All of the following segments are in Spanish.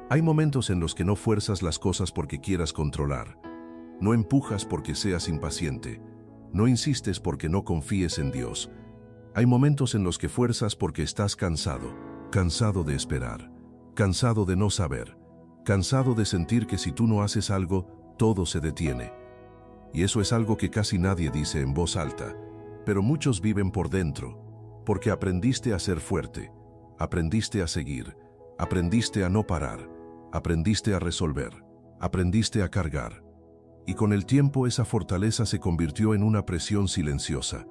Hay momentos en los que no fuerzas las cosas porque quieras controlar. No empujas porque seas impaciente. No insistes porque no confíes en Dios. Hay momentos en los que fuerzas porque estás cansado, cansado de esperar, cansado de no saber, cansado de sentir que si tú no haces algo, todo se detiene. Y eso es algo que casi nadie dice en voz alta, pero muchos viven por dentro, porque aprendiste a ser fuerte, aprendiste a seguir, aprendiste a no parar, aprendiste a resolver, aprendiste a cargar. Y con el tiempo esa fortaleza se convirtió en una presión silenciosa,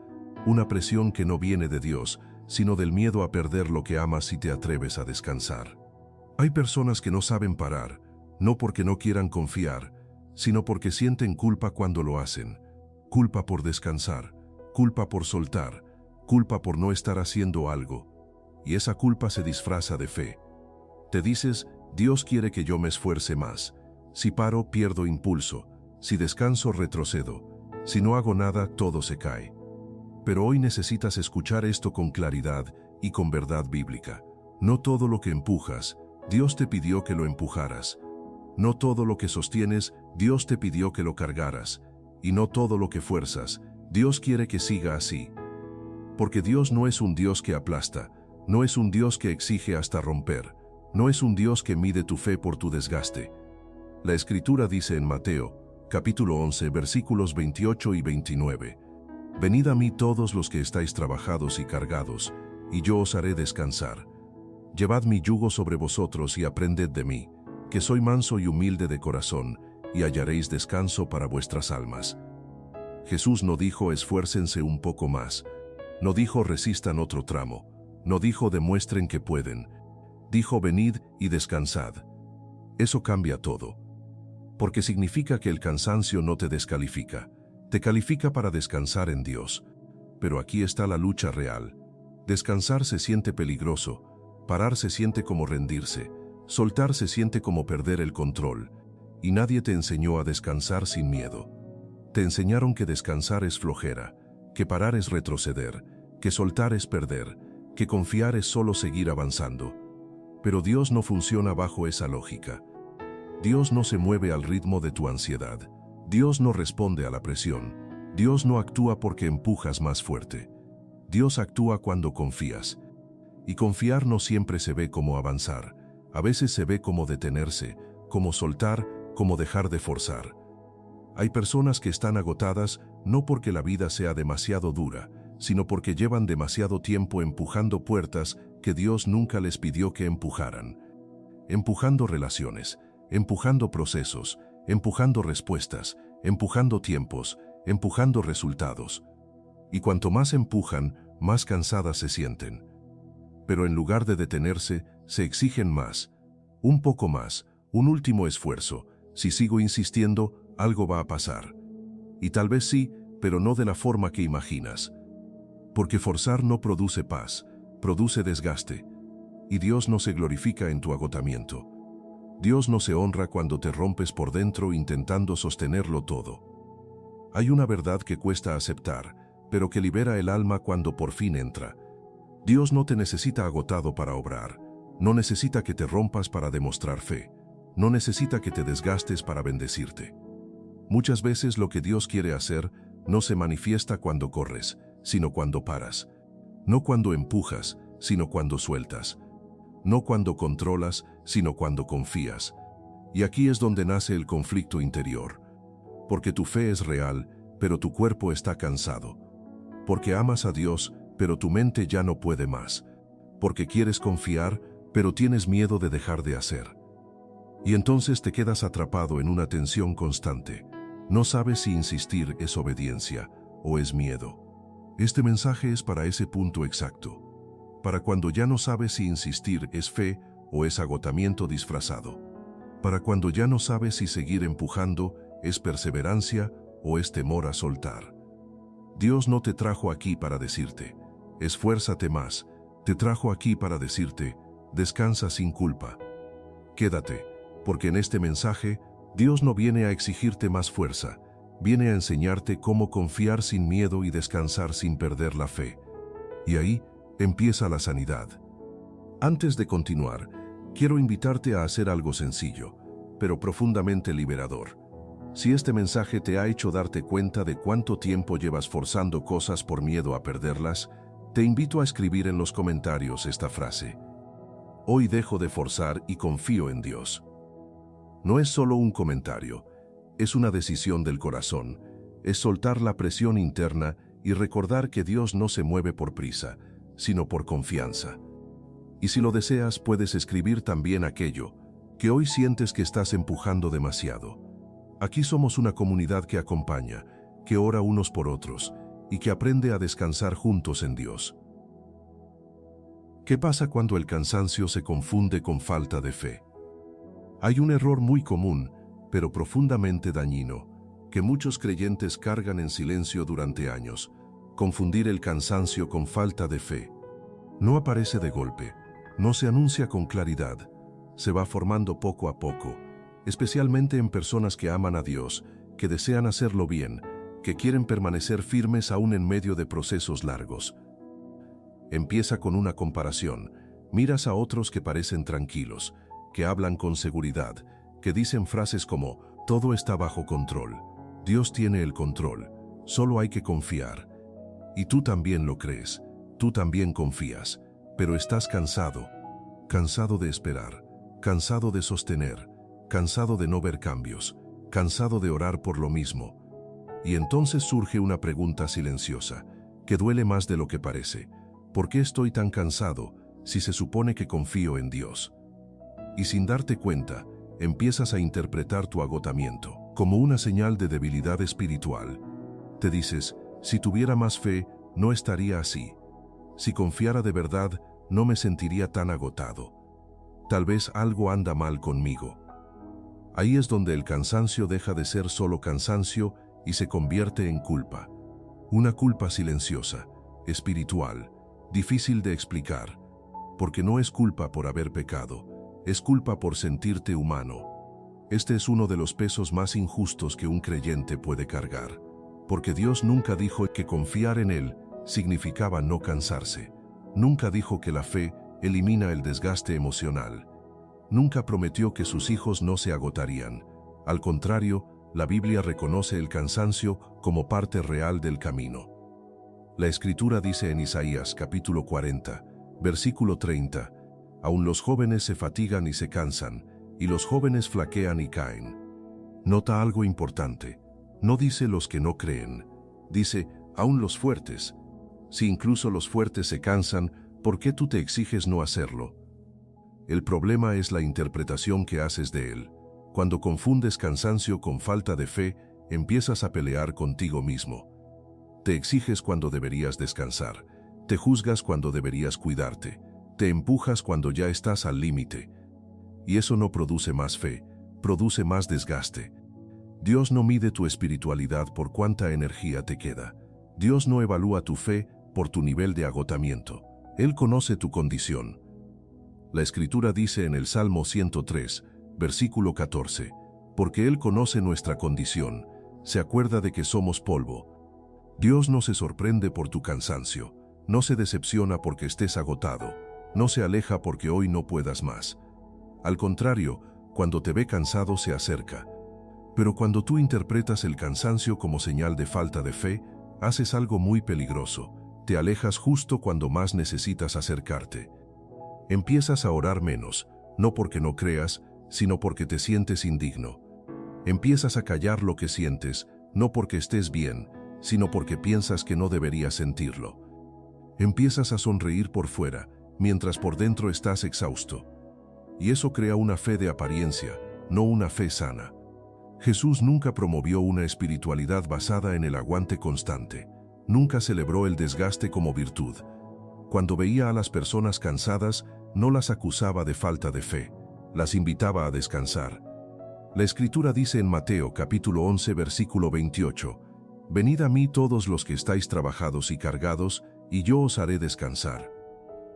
una presión que no viene de Dios, sino del miedo a perder lo que amas si te atreves a descansar. Hay personas que no saben parar, no porque no quieran confiar, sino porque sienten culpa cuando lo hacen. Culpa por descansar, culpa por soltar, culpa por no estar haciendo algo. Y esa culpa se disfraza de fe. Te dices, Dios quiere que yo me esfuerce más. Si paro, pierdo impulso. Si descanso, retrocedo. Si no hago nada, todo se cae. Pero hoy necesitas escuchar esto con claridad y con verdad bíblica. No todo lo que empujas, Dios te pidió que lo empujaras. No todo lo que sostienes, Dios te pidió que lo cargaras. Y no todo lo que fuerzas, Dios quiere que siga así. Porque Dios no es un Dios que aplasta, no es un Dios que exige hasta romper, no es un Dios que mide tu fe por tu desgaste. La Escritura dice en Mateo, capítulo 11, versículos 28 y 29. Venid a mí todos los que estáis trabajados y cargados, y yo os haré descansar. Llevad mi yugo sobre vosotros y aprended de mí, que soy manso y humilde de corazón, y hallaréis descanso para vuestras almas. Jesús no dijo esfuércense un poco más, no dijo resistan otro tramo, no dijo demuestren que pueden, dijo venid y descansad. Eso cambia todo, porque significa que el cansancio no te descalifica, te califica para descansar en Dios. Pero aquí está la lucha real. Descansar se siente peligroso, parar se siente como rendirse, soltar se siente como perder el control, y nadie te enseñó a descansar sin miedo. Te enseñaron que descansar es flojera, que parar es retroceder, que soltar es perder, que confiar es solo seguir avanzando. Pero Dios no funciona bajo esa lógica. Dios no se mueve al ritmo de tu ansiedad. Dios no responde a la presión. Dios no actúa porque empujas más fuerte. Dios actúa cuando confías. Y confiar no siempre se ve como avanzar. A veces se ve como detenerse, como soltar, como dejar de forzar. Hay personas que están agotadas no porque la vida sea demasiado dura, sino porque llevan demasiado tiempo empujando puertas que Dios nunca les pidió que empujaran. Empujando relaciones, empujando procesos, empujando respuestas, empujando tiempos, empujando resultados. Y cuanto más empujan, más cansadas se sienten. Pero en lugar de detenerse, se exigen más, un poco más, un último esfuerzo. Si sigo insistiendo, algo va a pasar. Y tal vez sí, pero no de la forma que imaginas. Porque forzar no produce paz, produce desgaste. Y Dios no se glorifica en tu agotamiento. Dios no se honra cuando te rompes por dentro intentando sostenerlo todo. Hay una verdad que cuesta aceptar, pero que libera el alma cuando por fin entra. Dios no te necesita agotado para obrar, no necesita que te rompas para demostrar fe, no necesita que te desgastes para bendecirte. Muchas veces lo que Dios quiere hacer no se manifiesta cuando corres, sino cuando paras. No cuando empujas, sino cuando sueltas. No cuando controlas, sino cuando confías. Y aquí es donde nace el conflicto interior. Porque tu fe es real, pero tu cuerpo está cansado. Porque amas a Dios, pero tu mente ya no puede más. Porque quieres confiar, pero tienes miedo de dejar de hacer. Y entonces te quedas atrapado en una tensión constante. No sabes si insistir es obediencia o es miedo. Este mensaje es para ese punto exacto. Para cuando ya no sabes si insistir es fe o es agotamiento disfrazado. Para cuando ya no sabes si seguir empujando es perseverancia o es temor a soltar. Dios no te trajo aquí para decirte, esfuérzate más. Te trajo aquí para decirte, descansa sin culpa. Quédate, porque en este mensaje, Dios no viene a exigirte más fuerza, viene a enseñarte cómo confiar sin miedo y descansar sin perder la fe. Y ahí empieza la sanidad. Antes de continuar, quiero invitarte a hacer algo sencillo, pero profundamente liberador. Si este mensaje te ha hecho darte cuenta de cuánto tiempo llevas forzando cosas por miedo a perderlas, te invito a escribir en los comentarios esta frase: hoy dejo de forzar y confío en Dios. No es solo un comentario, es una decisión del corazón, es soltar la presión interna y recordar que Dios no se mueve por prisa, sino por confianza. Y si lo deseas, puedes escribir también aquello que hoy sientes que estás empujando demasiado. Aquí somos una comunidad que acompaña, que ora unos por otros y que aprende a descansar juntos en Dios. ¿Qué pasa cuando el cansancio se confunde con falta de fe? Hay un error muy común, pero profundamente dañino, que muchos creyentes cargan en silencio durante años: confundir el cansancio con falta de fe. No aparece de golpe, no se anuncia con claridad, se va formando poco a poco, especialmente en personas que aman a Dios, que desean hacerlo bien, que quieren permanecer firmes aún en medio de procesos largos. Empieza con una comparación. Miras a otros que parecen tranquilos, que hablan con seguridad, que dicen frases como: todo está bajo control, Dios tiene el control, solo hay que confiar. Y tú también lo crees, tú también confías, pero estás cansado, cansado de esperar, cansado de sostener, cansado de no ver cambios, cansado de orar por lo mismo. Y entonces surge una pregunta silenciosa, que duele más de lo que parece: ¿por qué estoy tan cansado si se supone que confío en Dios? Y sin darte cuenta, empiezas a interpretar tu agotamiento como una señal de debilidad espiritual. Te dices: si tuviera más fe, no estaría así. Si confiara de verdad, no me sentiría tan agotado. Tal vez algo anda mal conmigo. Ahí es donde el cansancio deja de ser solo cansancio y se convierte en culpa. Una culpa silenciosa, espiritual, difícil de explicar, porque no es culpa por haber pecado, es culpa por sentirte humano. Este es uno de los pesos más injustos que un creyente puede cargar, porque Dios nunca dijo que confiar en Él significaba no cansarse. Nunca dijo que la fe elimina el desgaste emocional. Nunca prometió que sus hijos no se agotarían. Al contrario, la Biblia reconoce el cansancio como parte real del camino. La Escritura dice en Isaías capítulo 40, versículo 30, aún los jóvenes se fatigan y se cansan, y los jóvenes flaquean y caen. Nota algo importante. No dice los que no creen, dice aún los fuertes. Si incluso los fuertes se cansan, ¿por qué tú te exiges no hacerlo? El problema es la interpretación que haces de él. Cuando confundes cansancio con falta de fe, empiezas a pelear contigo mismo. Te exiges cuando deberías descansar, te juzgas cuando deberías cuidarte, te empujas cuando ya estás al límite. Y eso no produce más fe, produce más desgaste. Dios no mide tu espiritualidad por cuánta energía te queda. Dios no evalúa tu fe por tu nivel de agotamiento. Él conoce tu condición. La Escritura dice en el Salmo 103, versículo 14, porque Él conoce nuestra condición, se acuerda de que somos polvo. Dios no se sorprende por tu cansancio, no se decepciona porque estés agotado, no se aleja porque hoy no puedas más. Al contrario, cuando te ve cansado se acerca. Pero cuando tú interpretas el cansancio como señal de falta de fe, haces algo muy peligroso. Te alejas justo cuando más necesitas acercarte. Empiezas a orar menos, no porque no creas, sino porque te sientes indigno. Empiezas a callar lo que sientes, no porque estés bien, sino porque piensas que no deberías sentirlo. Empiezas a sonreír por fuera, mientras por dentro estás exhausto. Y eso crea una fe de apariencia, no una fe sana. Jesús nunca promovió una espiritualidad basada en el aguante constante. Nunca celebró el desgaste como virtud. Cuando veía a las personas cansadas, no las acusaba de falta de fe, las invitaba a descansar. La Escritura dice en Mateo capítulo 11 versículo 28, «Venid a mí todos los que estáis trabajados y cargados, y yo os haré descansar».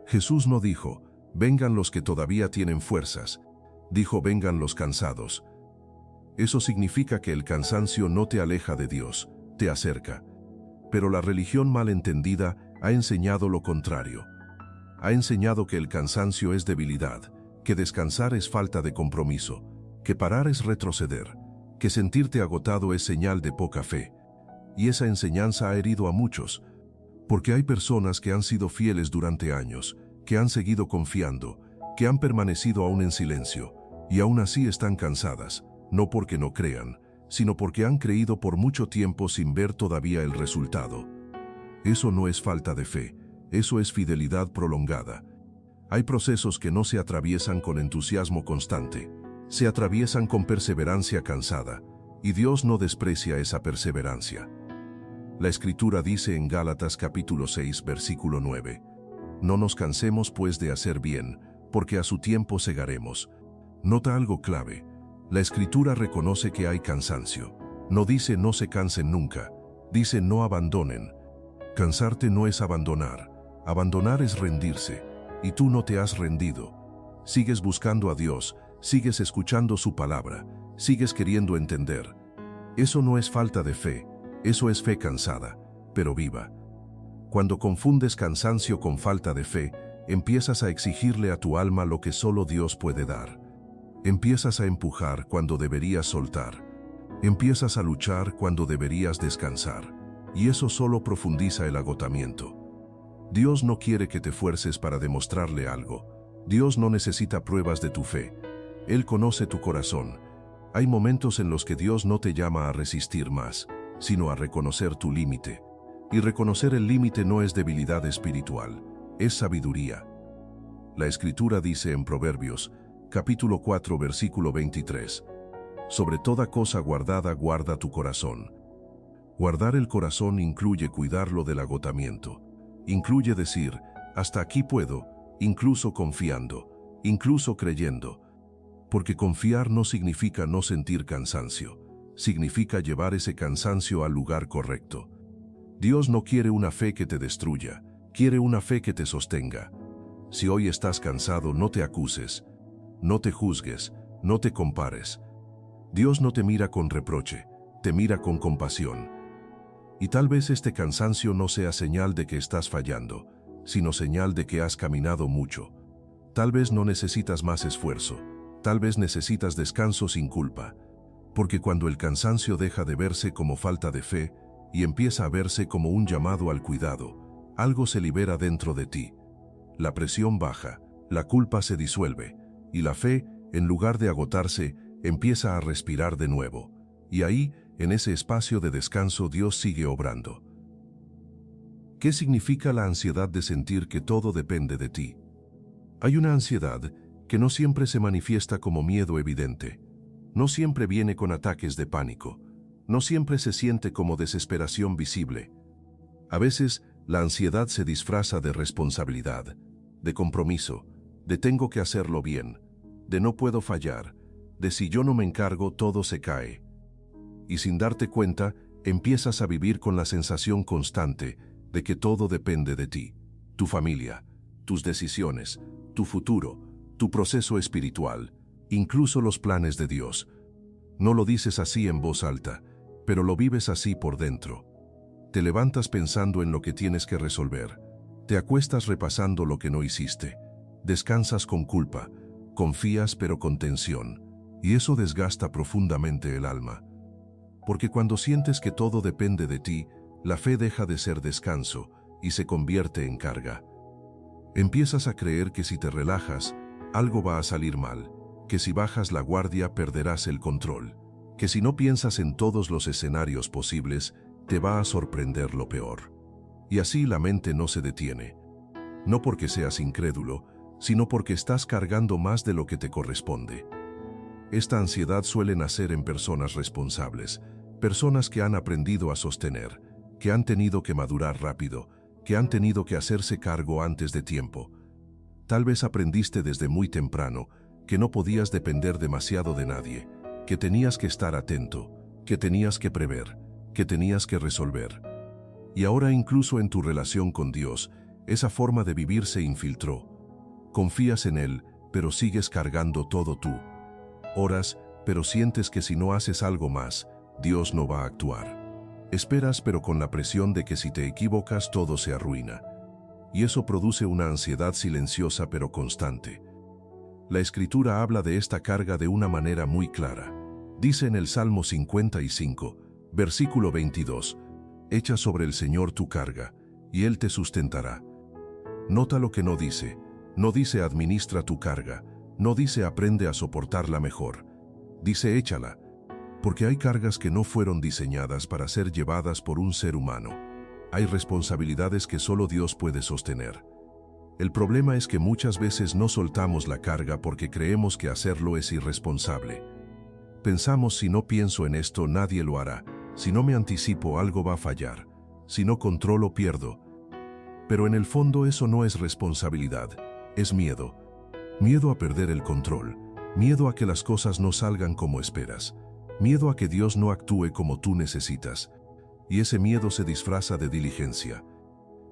Jesús no dijo, «Vengan los que todavía tienen fuerzas», dijo, «Vengan los cansados». Eso significa que el cansancio no te aleja de Dios, te acerca. Pero la religión malentendida ha enseñado lo contrario. Ha enseñado que el cansancio es debilidad, que descansar es falta de compromiso, que parar es retroceder, que sentirte agotado es señal de poca fe. Y esa enseñanza ha herido a muchos, porque hay personas que han sido fieles durante años, que han seguido confiando, que han permanecido aún en silencio, y aún así están cansadas, no porque no crean, sino porque han creído por mucho tiempo sin ver todavía el resultado. Eso no es falta de fe, eso es fidelidad prolongada. Hay procesos que no se atraviesan con entusiasmo constante, se atraviesan con perseverancia cansada, y Dios no desprecia esa perseverancia. La Escritura dice en Gálatas capítulo 6, versículo 9, «No nos cansemos pues de hacer bien, porque a su tiempo segaremos». Nota algo clave. La Escritura reconoce que hay cansancio. No dice no se cansen nunca, dice no abandonen. Cansarte no es abandonar. Abandonar es rendirse, y tú no te has rendido. Sigues buscando a Dios, sigues escuchando su palabra, sigues queriendo entender. Eso no es falta de fe, eso es fe cansada, pero viva. Cuando confundes cansancio con falta de fe, empiezas a exigirle a tu alma lo que solo Dios puede dar. Empiezas a empujar cuando deberías soltar. Empiezas a luchar cuando deberías descansar. Y eso solo profundiza el agotamiento. Dios no quiere que te fuerces para demostrarle algo. Dios no necesita pruebas de tu fe. Él conoce tu corazón. Hay momentos en los que Dios no te llama a resistir más, sino a reconocer tu límite. Y reconocer el límite no es debilidad espiritual, es sabiduría. La Escritura dice en Proverbios, capítulo 4, versículo 23, «Sobre toda cosa guardada, guarda tu corazón». Guardar el corazón incluye cuidarlo del agotamiento. Incluye decir, hasta aquí puedo, incluso confiando, incluso creyendo. Porque confiar no significa no sentir cansancio, significa llevar ese cansancio al lugar correcto. Dios no quiere una fe que te destruya, quiere una fe que te sostenga. Si hoy estás cansado, no te acuses, no te juzgues, no te compares. Dios no te mira con reproche, te mira con compasión. Y tal vez este cansancio no sea señal de que estás fallando, sino señal de que has caminado mucho. Tal vez no necesitas más esfuerzo, tal vez necesitas descanso sin culpa. Porque cuando el cansancio deja de verse como falta de fe y empieza a verse como un llamado al cuidado, algo se libera dentro de ti. La presión baja, la culpa se disuelve, y la fe, en lugar de agotarse, empieza a respirar de nuevo. Y ahí, en ese espacio de descanso, Dios sigue obrando. ¿Qué significa la ansiedad de sentir que todo depende de ti? Hay una ansiedad que no siempre se manifiesta como miedo evidente. No siempre viene con ataques de pánico. No siempre se siente como desesperación visible. A veces, la ansiedad se disfraza de responsabilidad, de compromiso, de tengo que hacerlo bien, de no puedo fallar, de si yo no me encargo todo se cae. Y sin darte cuenta, empiezas a vivir con la sensación constante de que todo depende de ti, tu familia, tus decisiones, tu futuro, tu proceso espiritual, incluso los planes de Dios. No lo dices así en voz alta, pero lo vives así por dentro. Te levantas pensando en lo que tienes que resolver, te acuestas repasando lo que no hiciste, descansas con culpa, confías pero con tensión, y eso desgasta profundamente el alma. Porque cuando sientes que todo depende de ti, la fe deja de ser descanso y se convierte en carga. Empiezas a creer que si te relajas, algo va a salir mal, que si bajas la guardia perderás el control, que si no piensas en todos los escenarios posibles, te va a sorprender lo peor. Y así la mente no se detiene. No porque seas incrédulo, sino porque estás cargando más de lo que te corresponde. Esta ansiedad suele nacer en personas responsables, personas que han aprendido a sostener, que han tenido que madurar rápido, que han tenido que hacerse cargo antes de tiempo. Tal vez aprendiste desde muy temprano que no podías depender demasiado de nadie, que tenías que estar atento, que tenías que prever, que tenías que resolver. Y ahora incluso en tu relación con Dios, esa forma de vivir se infiltró. Confías en Él, pero sigues cargando todo tú. Oras, pero sientes que si no haces algo más, Dios no va a actuar. Esperas, pero con la presión de que si te equivocas todo se arruina. Y eso produce una ansiedad silenciosa pero constante. La Escritura habla de esta carga de una manera muy clara. Dice en el Salmo 55, versículo 22, «Echa sobre el Señor tu carga, y Él te sustentará». Nota lo que no dice. No dice administra tu carga, no dice aprende a soportarla mejor. Dice échala, porque hay cargas que no fueron diseñadas para ser llevadas por un ser humano. Hay responsabilidades que solo Dios puede sostener. El problema es que muchas veces no soltamos la carga porque creemos que hacerlo es irresponsable. Pensamos, si no pienso en esto, nadie lo hará. Si no me anticipo, algo va a fallar. Si no controlo, pierdo. Pero en el fondo eso no es responsabilidad, es miedo. Miedo a perder el control, miedo a que las cosas no salgan como esperas, miedo a que Dios no actúe como tú necesitas. Y ese miedo se disfraza de diligencia.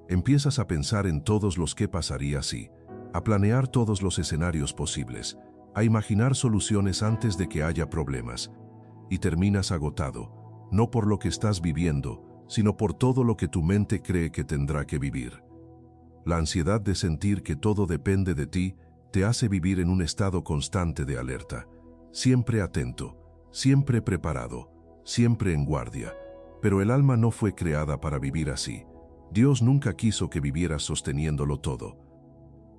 Empiezas a pensar en todos los que pasaría si, a planear todos los escenarios posibles, a imaginar soluciones antes de que haya problemas. Y terminas agotado, no por lo que estás viviendo, sino por todo lo que tu mente cree que tendrá que vivir. La ansiedad de sentir que todo depende de ti te hace vivir en un estado constante de alerta, siempre atento, siempre preparado, siempre en guardia. Pero el alma no fue creada para vivir así. Dios nunca quiso que vivieras sosteniéndolo todo.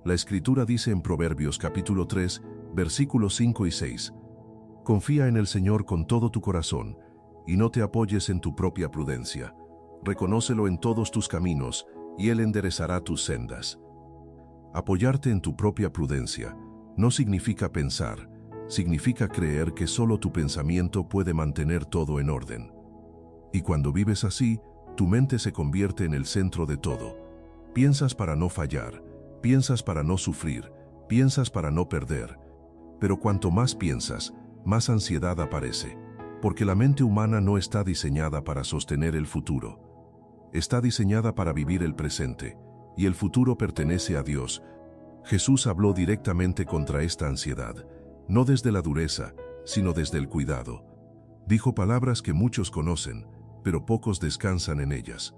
La Escritura dice en Proverbios capítulo 3, versículos 5 y 6, «Confía en el Señor con todo tu corazón, y no te apoyes en tu propia prudencia. Reconócelo en todos tus caminos, y Él enderezará tus sendas». Apoyarte en tu propia prudencia no significa pensar, significa creer que solo tu pensamiento puede mantener todo en orden. Y cuando vives así, tu mente se convierte en el centro de todo. Piensas para no fallar, piensas para no sufrir, piensas para no perder. Pero cuanto más piensas, más ansiedad aparece, porque la mente humana no está diseñada para sostener el futuro. Está diseñada para vivir el presente, y el futuro pertenece a Dios. Jesús habló directamente contra esta ansiedad, no desde la dureza, sino desde el cuidado. Dijo palabras que muchos conocen, pero pocos descansan en ellas.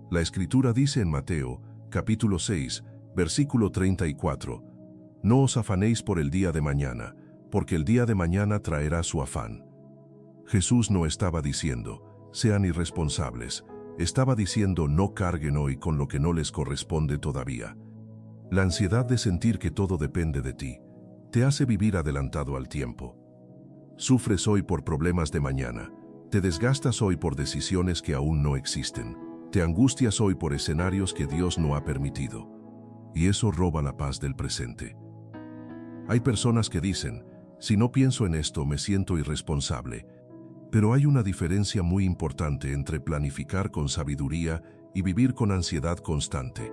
La Escritura dice en Mateo, capítulo 6, versículo 34, «No os afanéis por el día de mañana, porque el día de mañana traerá su afán». Jesús no estaba diciendo, sean irresponsables, estaba diciendo no carguen hoy con lo que no les corresponde todavía. La ansiedad de sentir que todo depende de ti te hace vivir adelantado al tiempo. Sufres hoy por problemas de mañana, te desgastas hoy por decisiones que aún no existen, te angustias hoy por escenarios que Dios no ha permitido. Y eso roba la paz del presente. Hay personas que dicen, si no pienso en esto me siento irresponsable. Pero hay una diferencia muy importante entre planificar con sabiduría y vivir con ansiedad constante.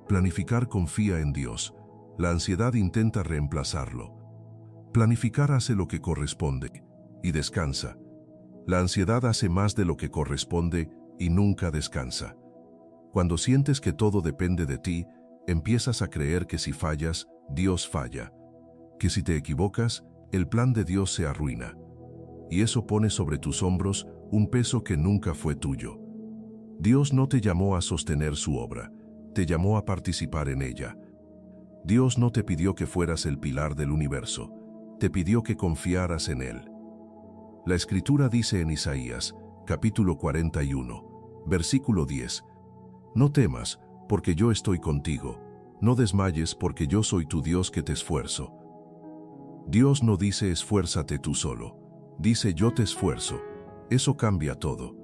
Planificar confía en Dios, la ansiedad intenta reemplazarlo. Planificar hace lo que corresponde y descansa. La ansiedad hace más de lo que corresponde y nunca descansa. Cuando sientes que todo depende de ti, empiezas a creer que si fallas, Dios falla. Que si te equivocas, el plan de Dios se arruina. Y eso pone sobre tus hombros un peso que nunca fue tuyo. Dios no te llamó a sostener su obra, te llamó a participar en ella. Dios no te pidió que fueras el pilar del universo, te pidió que confiaras en Él. La Escritura dice en Isaías, capítulo 41, versículo 10, «No temas, porque yo estoy contigo, no desmayes porque yo soy tu Dios que te esfuerzo». Dios no dice esfuérzate tú solo, dice yo te esfuerzo. Eso cambia todo.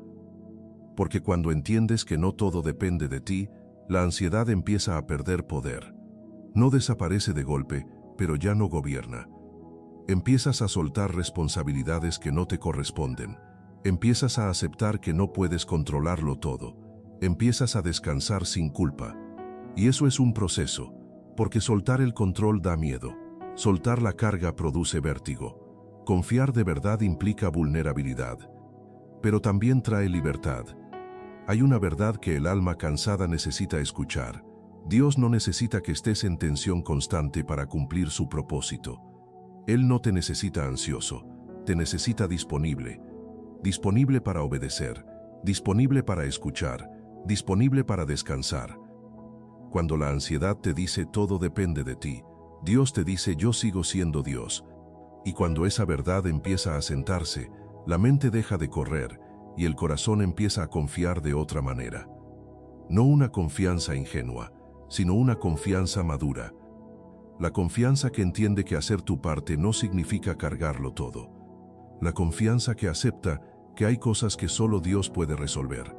Porque cuando entiendes que no todo depende de ti, la ansiedad empieza a perder poder. No desaparece de golpe, pero ya no gobierna. Empiezas a soltar responsabilidades que no te corresponden. Empiezas a aceptar que no puedes controlarlo todo. Empiezas a descansar sin culpa. Y eso es un proceso, porque soltar el control da miedo. Soltar la carga produce vértigo. Confiar de verdad implica vulnerabilidad. Pero también trae libertad. Hay una verdad que el alma cansada necesita escuchar. Dios no necesita que estés en tensión constante para cumplir su propósito. Él no te necesita ansioso, te necesita disponible. Disponible para obedecer, disponible para escuchar, disponible para descansar. Cuando la ansiedad te dice todo depende de ti, Dios te dice yo sigo siendo Dios. Y cuando esa verdad empieza a sentarse, la mente deja de correr y el corazón empieza a confiar de otra manera. No una confianza ingenua, sino una confianza madura. La confianza que entiende que hacer tu parte no significa cargarlo todo. La confianza que acepta que hay cosas que solo Dios puede resolver.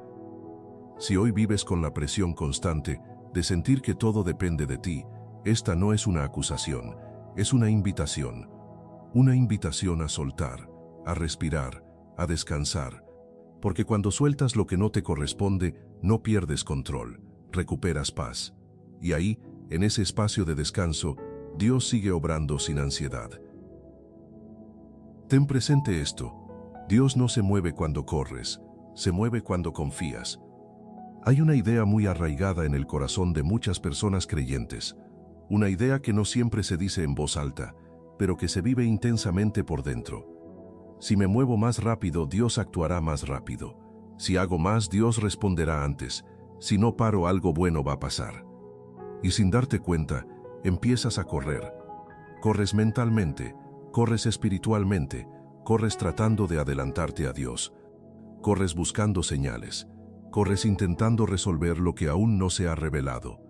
Si hoy vives con la presión constante de sentir que todo depende de ti, esta no es una acusación, es una invitación. Una invitación a soltar, a respirar, a descansar. Porque cuando sueltas lo que no te corresponde, no pierdes control, recuperas paz. Y ahí, en ese espacio de descanso, Dios sigue obrando sin ansiedad. Ten presente esto: Dios no se mueve cuando corres, se mueve cuando confías. Hay una idea muy arraigada en el corazón de muchas personas creyentes, una idea que no siempre se dice en voz alta, pero que se vive intensamente por dentro. Si me muevo más rápido, Dios actuará más rápido. Si hago más, Dios responderá antes. Si no paro, algo bueno va a pasar. Y sin darte cuenta, empiezas a correr. Corres mentalmente, corres espiritualmente, corres tratando de adelantarte a Dios. Corres buscando señales, corres intentando resolver lo que aún no se ha revelado.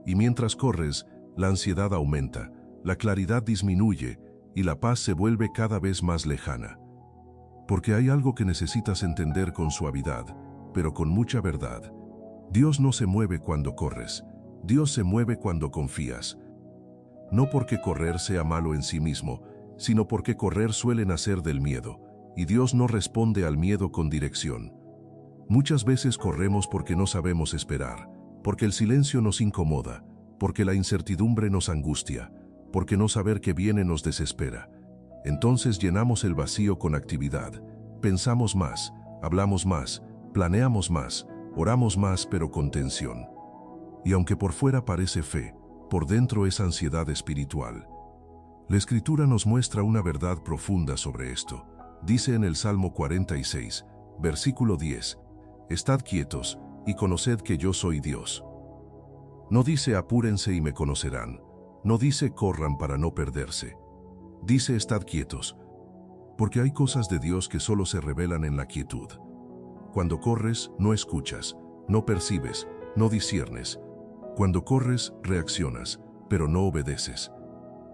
Y mientras corres, la ansiedad aumenta, la claridad disminuye y la paz se vuelve cada vez más lejana. Porque hay algo que necesitas entender con suavidad, pero con mucha verdad. Dios no se mueve cuando corres, Dios se mueve cuando confías. No porque correr sea malo en sí mismo, sino porque correr suele nacer del miedo, y Dios no responde al miedo con dirección. Muchas veces corremos porque no sabemos esperar, porque el silencio nos incomoda, porque la incertidumbre nos angustia, porque no saber qué viene nos desespera. Entonces llenamos el vacío con actividad, pensamos más, hablamos más, planeamos más, oramos más, pero con tensión. Y aunque por fuera parece fe, por dentro es ansiedad espiritual. La Escritura nos muestra una verdad profunda sobre esto. Dice en el Salmo 46, versículo 10, «Estad quietos y conoced que yo soy Dios». No dice apúrense y me conocerán, no dice corran para no perderse. Dice estad quietos, porque hay cosas de Dios que solo se revelan en la quietud. Cuando corres, no escuchas, no percibes, no disciernes. Cuando corres, reaccionas, pero no obedeces.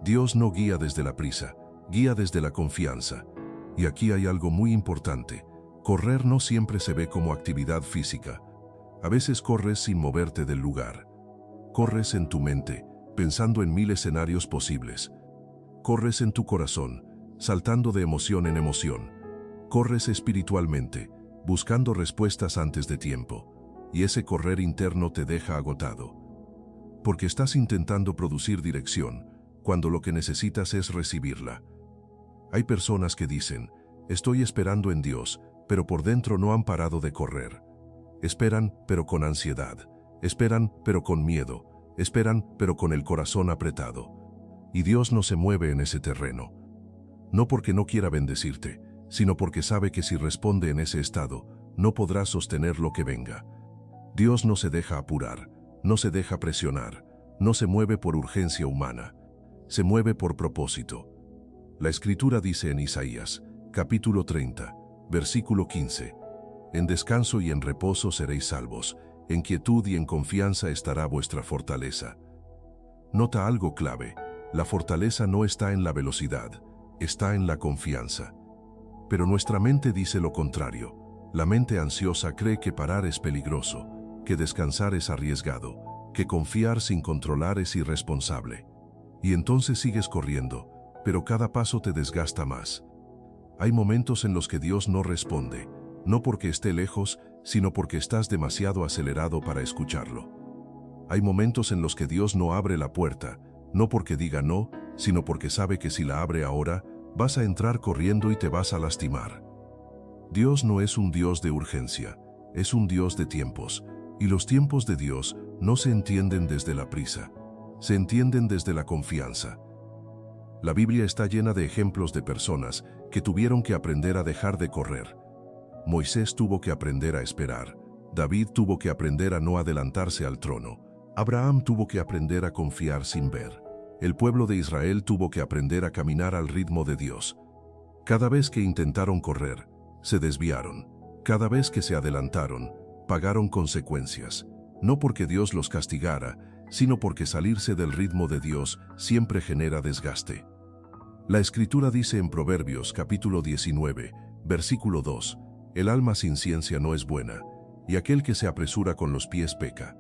Dios no guía desde la prisa, guía desde la confianza. Y aquí hay algo muy importante: correr no siempre se ve como actividad física. A veces corres sin moverte del lugar. Corres en tu mente, pensando en 1000 escenarios posibles. Corres en tu corazón, saltando de emoción en emoción. Corres espiritualmente, buscando respuestas antes de tiempo. Y ese correr interno te deja agotado. Porque estás intentando producir dirección, cuando lo que necesitas es recibirla. Hay personas que dicen, estoy esperando en Dios, pero por dentro no han parado de correr. Esperan, pero con ansiedad. Esperan, pero con miedo. Esperan, pero con el corazón apretado. Y Dios no se mueve en ese terreno. No porque no quiera bendecirte, sino porque sabe que si responde en ese estado, no podrás sostener lo que venga. Dios no se deja apurar, no se deja presionar, no se mueve por urgencia humana, se mueve por propósito. La Escritura dice en Isaías, capítulo 30, versículo 15, «En descanso y en reposo seréis salvos, en quietud y en confianza estará vuestra fortaleza». Nota algo clave: la fortaleza no está en la velocidad, está en la confianza. Pero nuestra mente dice lo contrario. La mente ansiosa cree que parar es peligroso, que descansar es arriesgado, que confiar sin controlar es irresponsable. Y entonces sigues corriendo, pero cada paso te desgasta más. Hay momentos en los que Dios no responde, no porque esté lejos, sino porque estás demasiado acelerado para escucharlo. Hay momentos en los que Dios no abre la puerta, no porque diga no, sino porque sabe que si la abre ahora, vas a entrar corriendo y te vas a lastimar. Dios no es un Dios de urgencia, es un Dios de tiempos, y los tiempos de Dios no se entienden desde la prisa, se entienden desde la confianza. La Biblia está llena de ejemplos de personas que tuvieron que aprender a dejar de correr. Moisés tuvo que aprender a esperar, David tuvo que aprender a no adelantarse al trono, Abraham tuvo que aprender a confiar sin ver, El pueblo de Israel tuvo que aprender a caminar al ritmo de Dios. Cada vez que intentaron correr, se desviaron. Cada vez que se adelantaron, pagaron consecuencias. No porque Dios los castigara, sino porque salirse del ritmo de Dios siempre genera desgaste. La Escritura dice en Proverbios capítulo 19, versículo 2, «El alma sin ciencia no es buena, y aquel que se apresura con los pies peca».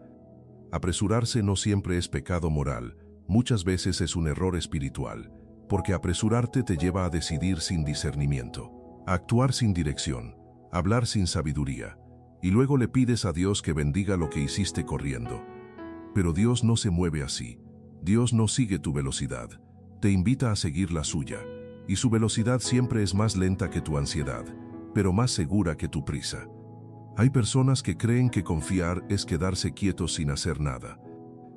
Apresurarse no siempre es pecado moral, muchas veces es un error espiritual, porque apresurarte te lleva a decidir sin discernimiento, a actuar sin dirección, a hablar sin sabiduría, y luego le pides a Dios que bendiga lo que hiciste corriendo. Pero Dios no se mueve así. Dios no sigue tu velocidad, te invita a seguir la suya, y su velocidad siempre es más lenta que tu ansiedad, pero más segura que tu prisa. Hay personas que creen que confiar es quedarse quietos sin hacer nada.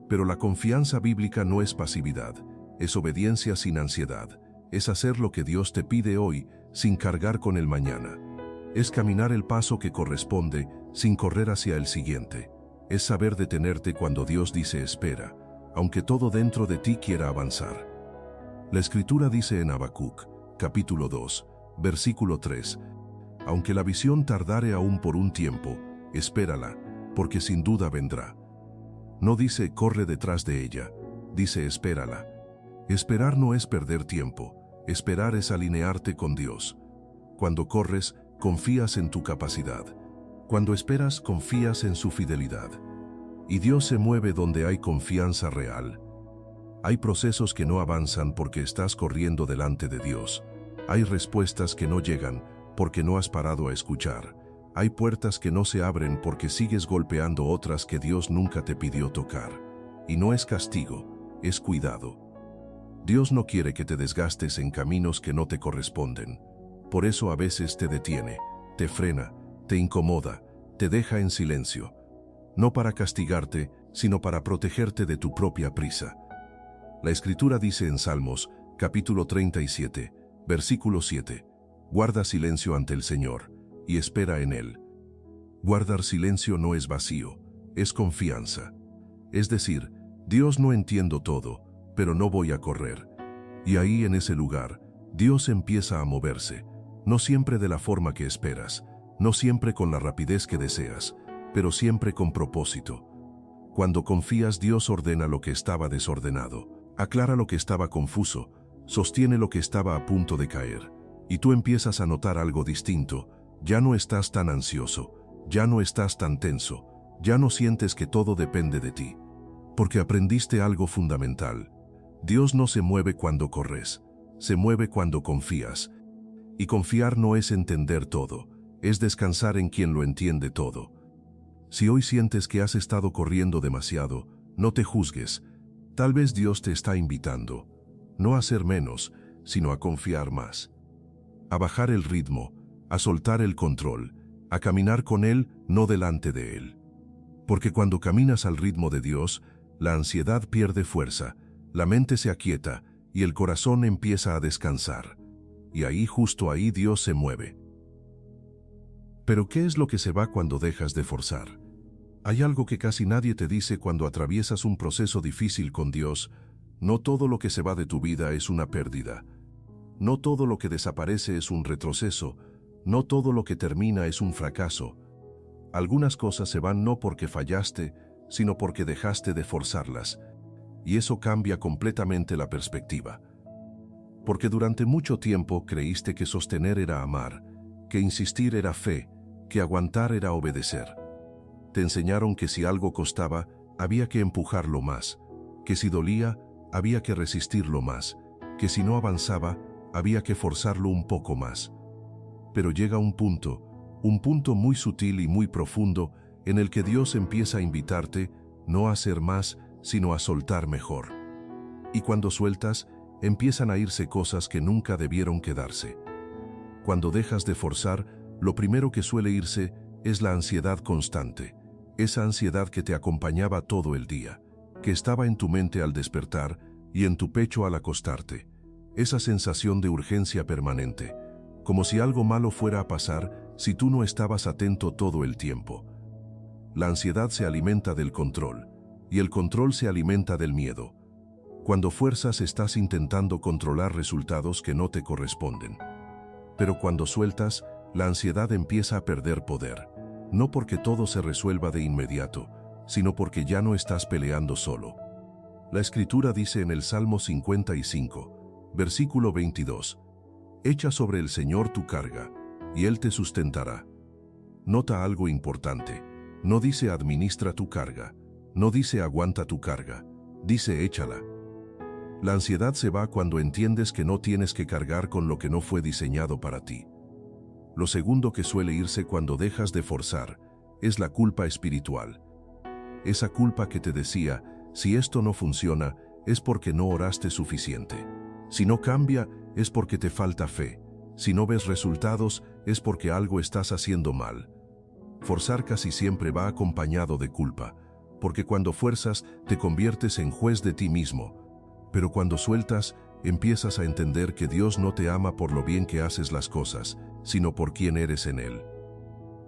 Pero la confianza bíblica no es pasividad, es obediencia sin ansiedad, es hacer lo que Dios te pide hoy sin cargar con el mañana. Es caminar el paso que corresponde sin correr hacia el siguiente. Es saber detenerte cuando Dios dice espera, aunque todo dentro de ti quiera avanzar. La Escritura dice en Habacuc, capítulo 2, versículo 3, «Aunque la visión tardare aún por un tiempo, espérala, porque sin duda vendrá». No dice corre detrás de ella, dice espérala. Esperar no es perder tiempo, esperar es alinearte con Dios. Cuando corres, confías en tu capacidad. Cuando esperas, confías en su fidelidad. Y Dios se mueve donde hay confianza real. Hay procesos que no avanzan porque estás corriendo delante de Dios. Hay respuestas que no llegan porque no has parado a escuchar. Hay puertas que no se abren porque sigues golpeando otras que Dios nunca te pidió tocar. Y no es castigo, es cuidado. Dios no quiere que te desgastes en caminos que no te corresponden. Por eso a veces te detiene, te frena, te incomoda, te deja en silencio. No para castigarte, sino para protegerte de tu propia prisa. La Escritura dice en Salmos, capítulo 37, versículo 7, «Guarda silencio ante el Señor, y espera en Él». Guardar silencio no es vacío, es confianza. Es decir, Dios, no entiendo todo, pero no voy a correr. Y ahí en ese lugar, Dios empieza a moverse, no siempre de la forma que esperas, no siempre con la rapidez que deseas, pero siempre con propósito. Cuando confías, Dios ordena lo que estaba desordenado, aclara lo que estaba confuso, sostiene lo que estaba a punto de caer, y tú empiezas a notar algo distinto. Ya no estás tan ansioso, ya no estás tan tenso, ya no sientes que todo depende de ti. Porque aprendiste algo fundamental. Dios no se mueve cuando corres, se mueve cuando confías. Y confiar no es entender todo, es descansar en quien lo entiende todo. Si hoy sientes que has estado corriendo demasiado, no te juzgues. Tal vez Dios te está invitando, no a hacer menos, sino a confiar más. A bajar el ritmo, a soltar el control, a caminar con Él, no delante de Él. Porque cuando caminas al ritmo de Dios, la ansiedad pierde fuerza, la mente se aquieta y el corazón empieza a descansar. Y ahí, justo ahí, Dios se mueve. Pero ¿qué es lo que se va cuando dejas de forzar? Hay algo que casi nadie te dice cuando atraviesas un proceso difícil con Dios. No todo lo que se va de tu vida es una pérdida. No todo lo que desaparece es un retroceso. No todo lo que termina es un fracaso. Algunas cosas se van no porque fallaste, sino porque dejaste de forzarlas. Y eso cambia completamente la perspectiva. Porque durante mucho tiempo creíste que sostener era amar, que insistir era fe, que aguantar era obedecer. Te enseñaron que si algo costaba, había que empujarlo más, que si dolía, había que resistirlo más, que si no avanzaba, había que forzarlo un poco más. Pero llega un punto muy sutil y muy profundo, en el que Dios empieza a invitarte no a hacer más, sino a soltar mejor. Y cuando sueltas, empiezan a irse cosas que nunca debieron quedarse. Cuando dejas de forzar, lo primero que suele irse es la ansiedad constante, esa ansiedad que te acompañaba todo el día, que estaba en tu mente al despertar y en tu pecho al acostarte, esa sensación de urgencia permanente, como si algo malo fuera a pasar si tú no estabas atento todo el tiempo. La ansiedad se alimenta del control, y el control se alimenta del miedo. Cuando fuerzas estás intentando controlar resultados que no te corresponden. Pero cuando sueltas, la ansiedad empieza a perder poder. No porque todo se resuelva de inmediato, sino porque ya no estás peleando solo. La Escritura dice en el Salmo 55, versículo 22, «Echa sobre el Señor tu carga, y Él te sustentará». Nota algo importante. No dice administra tu carga, no dice aguanta tu carga, dice échala. La ansiedad se va cuando entiendes que no tienes que cargar con lo que no fue diseñado para ti. Lo segundo que suele irse cuando dejas de forzar es la culpa espiritual. Esa culpa que te decía, si esto no funciona, es porque no oraste suficiente. Si no cambia, es porque te falta fe. Si no ves resultados, es porque algo estás haciendo mal. Forzar casi siempre va acompañado de culpa, porque cuando fuerzas te conviertes en juez de ti mismo. Pero cuando sueltas, empiezas a entender que Dios no te ama por lo bien que haces las cosas, sino por quién eres en Él.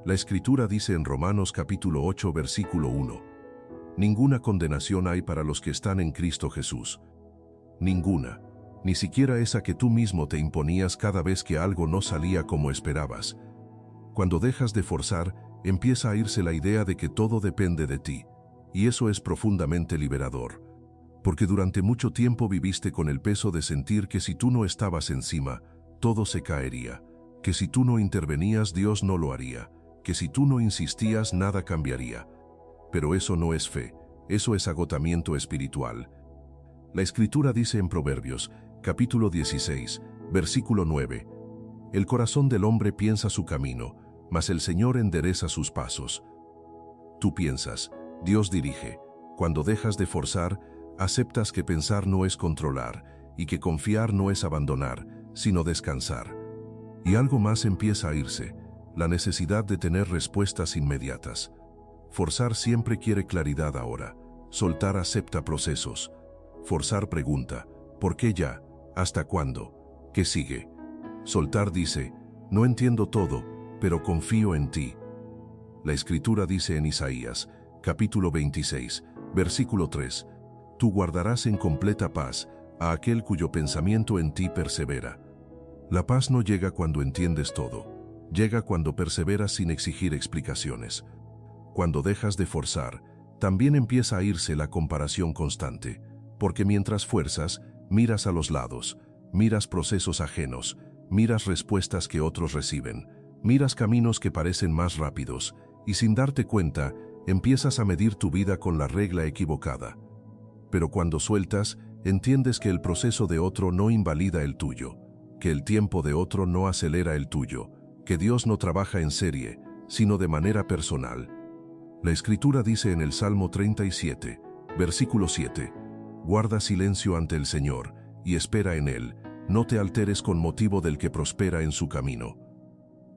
La Escritura dice en Romanos capítulo 8 versículo 1, «Ninguna condenación hay para los que están en Cristo Jesús». Ninguna, ni siquiera esa que tú mismo te imponías cada vez que algo no salía como esperabas. Cuando dejas de forzar, empieza a irse la idea de que todo depende de ti, y eso es profundamente liberador. Porque durante mucho tiempo viviste con el peso de sentir que si tú no estabas encima, todo se caería, que si tú no intervenías Dios no lo haría, que si tú no insistías nada cambiaría. Pero eso no es fe, eso es agotamiento espiritual. La Escritura dice en Proverbios, capítulo 16, versículo 9, «El corazón del hombre piensa su camino, mas el Señor endereza sus pasos». Tú piensas, Dios dirige. Cuando dejas de forzar, aceptas que pensar no es controlar y que confiar no es abandonar, sino descansar. Y algo más empieza a irse, la necesidad de tener respuestas inmediatas. Forzar siempre quiere claridad ahora, soltar acepta procesos. Forzar pregunta, ¿por qué ya? ¿Hasta cuándo? ¿Qué sigue? Soltar dice, no entiendo todo, pero confío en ti. La Escritura dice en Isaías, capítulo 26, versículo 3, «Tú guardarás en completa paz a aquel cuyo pensamiento en ti persevera». La paz no llega cuando entiendes todo, llega cuando perseveras sin exigir explicaciones. Cuando dejas de forzar, también empieza a irse la comparación constante, porque mientras fuerzas, miras a los lados, miras procesos ajenos, miras respuestas que otros reciben, miras caminos que parecen más rápidos, y sin darte cuenta, empiezas a medir tu vida con la regla equivocada. Pero cuando sueltas, entiendes que el proceso de otro no invalida el tuyo, que el tiempo de otro no acelera el tuyo, que Dios no trabaja en serie, sino de manera personal. La Escritura dice en el Salmo 37, versículo 7, «Guarda silencio ante el Señor, y espera en Él, no te alteres con motivo del que prospera en su camino».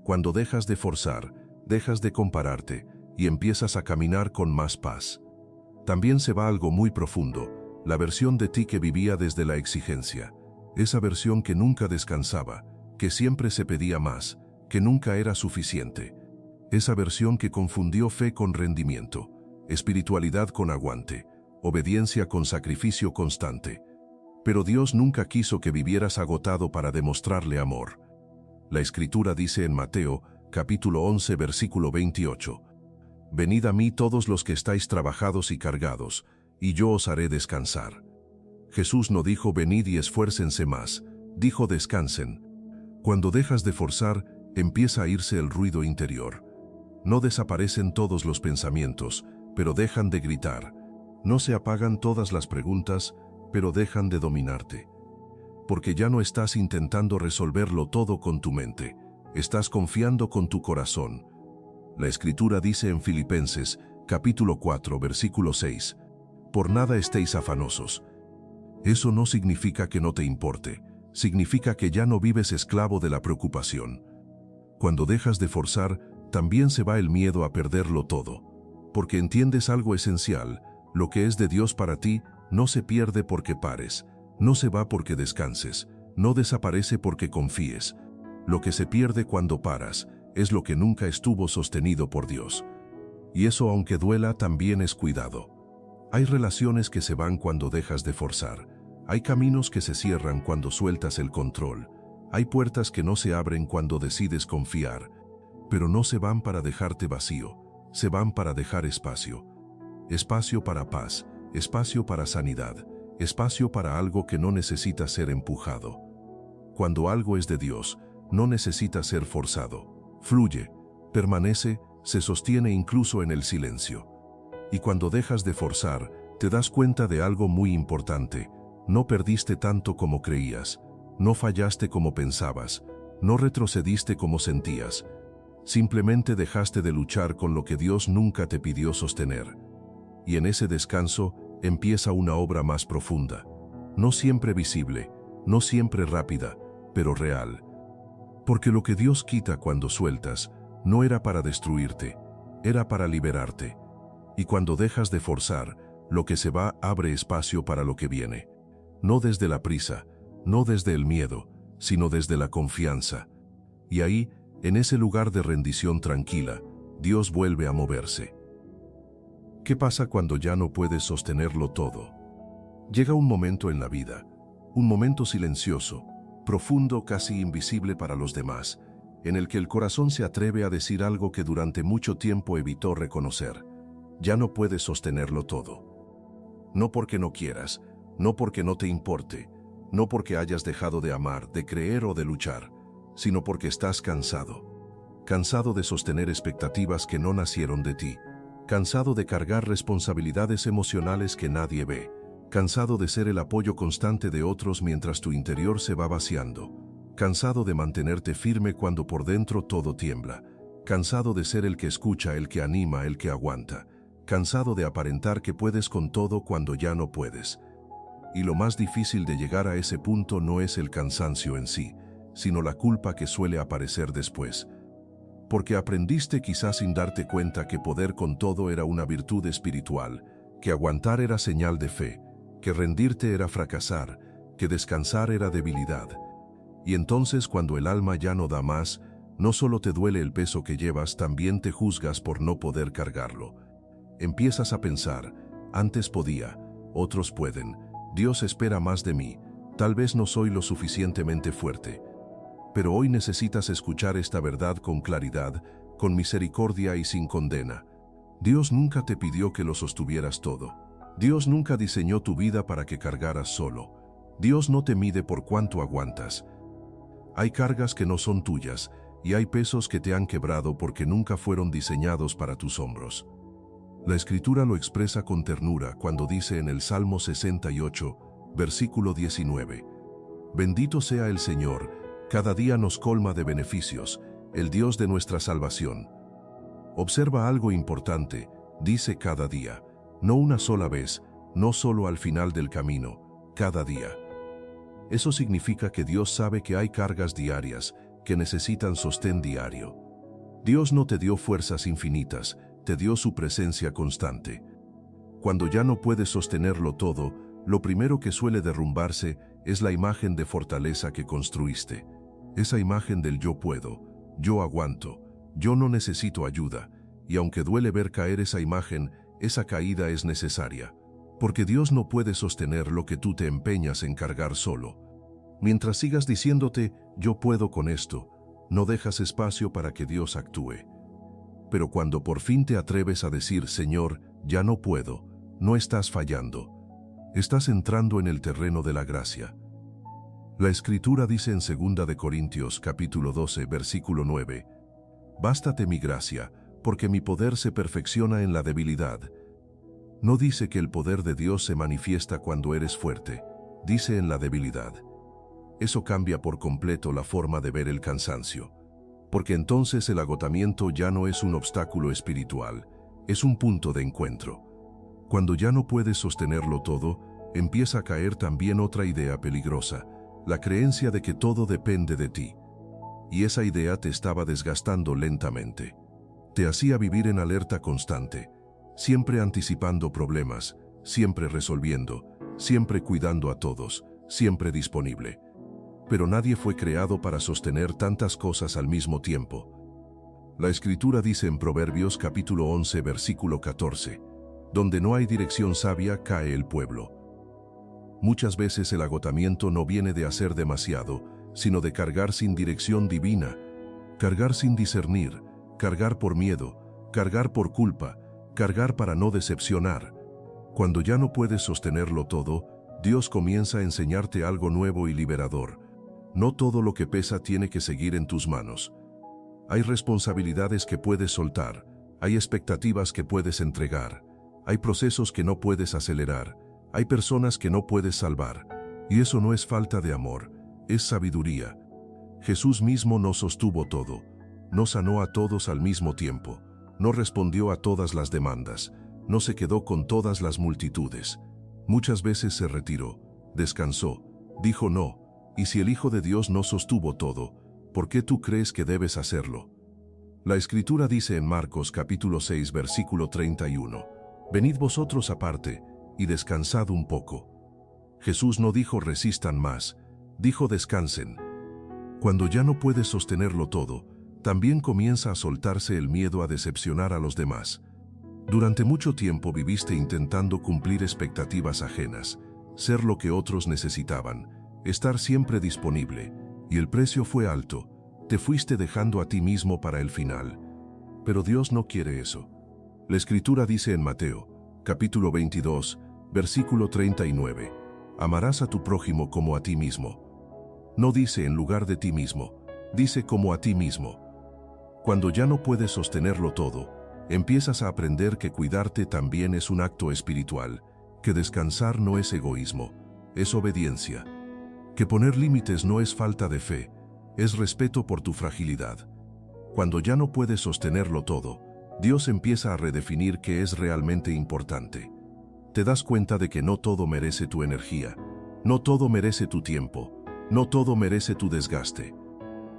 Cuando dejas de forzar, dejas de compararte, y empiezas a caminar con más paz. También se va algo muy profundo, la versión de ti que vivía desde la exigencia, esa versión que nunca descansaba, que siempre se pedía más, que nunca era suficiente, esa versión que confundió fe con rendimiento, espiritualidad con aguante, obediencia con sacrificio constante. Pero Dios nunca quiso que vivieras agotado para demostrarle amor. La Escritura dice en Mateo, capítulo 11, versículo 28, «Venid a mí todos los que estáis trabajados y cargados, y yo os haré descansar». Jesús no dijo venid y esfuércense más, dijo descansen. Cuando dejas de forzar, empieza a irse el ruido interior. No desaparecen todos los pensamientos, pero dejan de gritar. No se apagan todas las preguntas, pero dejan de dominarte. Porque ya no estás intentando resolverlo todo con tu mente, estás confiando con tu corazón. La Escritura dice en Filipenses, capítulo 4, versículo 6, «Por nada estéis afanosos». Eso no significa que no te importe, significa que ya no vives esclavo de la preocupación. Cuando dejas de forzar, también se va el miedo a perderlo todo, porque entiendes algo esencial, lo que es de Dios para ti no se pierde porque pares, no se va porque descanses, no desaparece porque confíes. Lo que se pierde cuando paras es lo que nunca estuvo sostenido por Dios. Y eso, aunque duela, también es cuidado. Hay relaciones que se van cuando dejas de forzar. Hay caminos que se cierran cuando sueltas el control. Hay puertas que no se abren cuando decides confiar. Pero no se van para dejarte vacío, se van para dejar espacio. Espacio para paz, espacio para sanidad, espacio para algo que no necesita ser empujado. Cuando algo es de Dios, no necesita ser forzado. Fluye, permanece, se sostiene incluso en el silencio. Y cuando dejas de forzar, te das cuenta de algo muy importante. No perdiste tanto como creías, no fallaste como pensabas, no retrocediste como sentías. Simplemente dejaste de luchar con lo que Dios nunca te pidió sostener. Y en ese descanso empieza una obra más profunda. No siempre visible, no siempre rápida, pero real. Porque lo que Dios quita cuando sueltas, no era para destruirte, era para liberarte. Y cuando dejas de forzar, lo que se va abre espacio para lo que viene. No desde la prisa, no desde el miedo, sino desde la confianza. Y ahí, en ese lugar de rendición tranquila, Dios vuelve a moverse. ¿Qué pasa cuando ya no puedes sostenerlo todo? Llega un momento en la vida, un momento silencioso, profundo, casi invisible para los demás, en el que el corazón se atreve a decir algo que durante mucho tiempo evitó reconocer. Ya no puedes sostenerlo todo. No porque no quieras, no porque no te importe, no porque hayas dejado de amar, de creer o de luchar, sino porque estás cansado. Cansado de sostener expectativas que no nacieron de ti. Cansado de cargar responsabilidades emocionales que nadie ve. Cansado de ser el apoyo constante de otros mientras tu interior se va vaciando. Cansado de mantenerte firme cuando por dentro todo tiembla. Cansado de ser el que escucha, el que anima, el que aguanta. Cansado de aparentar que puedes con todo cuando ya no puedes. Y lo más difícil de llegar a ese punto no es el cansancio en sí, sino la culpa que suele aparecer después. Porque aprendiste quizás sin darte cuenta que poder con todo era una virtud espiritual, que aguantar era señal de fe, que rendirte era fracasar, que descansar era debilidad. Y entonces cuando el alma ya no da más, no solo te duele el peso que llevas, también te juzgas por no poder cargarlo. Empiezas a pensar, antes podía, otros pueden, Dios espera más de mí, tal vez no soy lo suficientemente fuerte. Pero hoy necesitas escuchar esta verdad con claridad, con misericordia y sin condena. Dios nunca te pidió que lo sostuvieras todo. Dios nunca diseñó tu vida para que cargaras solo. Dios no te mide por cuánto aguantas. Hay cargas que no son tuyas, y hay pesos que te han quebrado porque nunca fueron diseñados para tus hombros. La Escritura lo expresa con ternura cuando dice en el Salmo 68, versículo 19, «Bendito sea el Señor, cada día nos colma de beneficios, el Dios de nuestra salvación». Observa algo importante, dice cada día, no una sola vez, no solo al final del camino, cada día. Eso significa que Dios sabe que hay cargas diarias que necesitan sostén diario. Dios no te dio fuerzas infinitas, te dio su presencia constante. Cuando ya no puedes sostenerlo todo, lo primero que suele derrumbarse es la imagen de fortaleza que construiste. Esa imagen del yo puedo, yo aguanto, yo no necesito ayuda, y aunque duele ver caer esa imagen, esa caída es necesaria, porque Dios no puede sostener lo que tú te empeñas en cargar solo. Mientras sigas diciéndote, yo puedo con esto, no dejas espacio para que Dios actúe. Pero cuando por fin te atreves a decir, Señor, ya no puedo, no estás fallando. Estás entrando en el terreno de la gracia. La Escritura dice en 2 de Corintios capítulo 12, versículo 9, «Bástate mi gracia, porque mi poder se perfecciona en la debilidad». No dice que el poder de Dios se manifiesta cuando eres fuerte, dice en la debilidad. Eso cambia por completo la forma de ver el cansancio, porque entonces el agotamiento ya no es un obstáculo espiritual, es un punto de encuentro. Cuando ya no puedes sostenerlo todo, empieza a caer también otra idea peligrosa, la creencia de que todo depende de ti. Y esa idea te estaba desgastando lentamente. Te hacía vivir en alerta constante, siempre anticipando problemas, siempre resolviendo, siempre cuidando a todos, siempre disponible. Pero nadie fue creado para sostener tantas cosas al mismo tiempo. La Escritura dice en Proverbios capítulo 11, versículo 14, «Donde no hay dirección sabia, cae el pueblo». Muchas veces el agotamiento no viene de hacer demasiado, sino de cargar sin dirección divina, cargar sin discernir, cargar por miedo, cargar por culpa, cargar para no decepcionar. Cuando ya no puedes sostenerlo todo, Dios comienza a enseñarte algo nuevo y liberador. No todo lo que pesa tiene que seguir en tus manos. Hay responsabilidades que puedes soltar, hay expectativas que puedes entregar, hay procesos que no puedes acelerar, hay personas que no puedes salvar. Y eso no es falta de amor, es sabiduría. Jesús mismo no sostuvo todo, no sanó a todos al mismo tiempo, no respondió a todas las demandas, no se quedó con todas las multitudes. Muchas veces se retiró, descansó, dijo no, y si el Hijo de Dios no sostuvo todo, ¿por qué tú crees que debes hacerlo? La Escritura dice en Marcos capítulo 6 versículo 31, «Venid vosotros aparte, y descansad un poco». Jesús no dijo resistan más, dijo descansen. Cuando ya no puedes sostenerlo todo, también comienza a soltarse el miedo a decepcionar a los demás. Durante mucho tiempo viviste intentando cumplir expectativas ajenas, ser lo que otros necesitaban, estar siempre disponible, y el precio fue alto, te fuiste dejando a ti mismo para el final. Pero Dios no quiere eso. La Escritura dice en Mateo, capítulo 22, versículo 39, «Amarás a tu prójimo como a ti mismo». No dice en lugar de ti mismo, dice como a ti mismo. Cuando ya no puedes sostenerlo todo, empiezas a aprender que cuidarte también es un acto espiritual, que descansar no es egoísmo, es obediencia, que poner límites no es falta de fe, es respeto por tu fragilidad. Cuando ya no puedes sostenerlo todo, Dios empieza a redefinir qué es realmente importante. Te das cuenta de que no todo merece tu energía, no todo merece tu tiempo, no todo merece tu desgaste.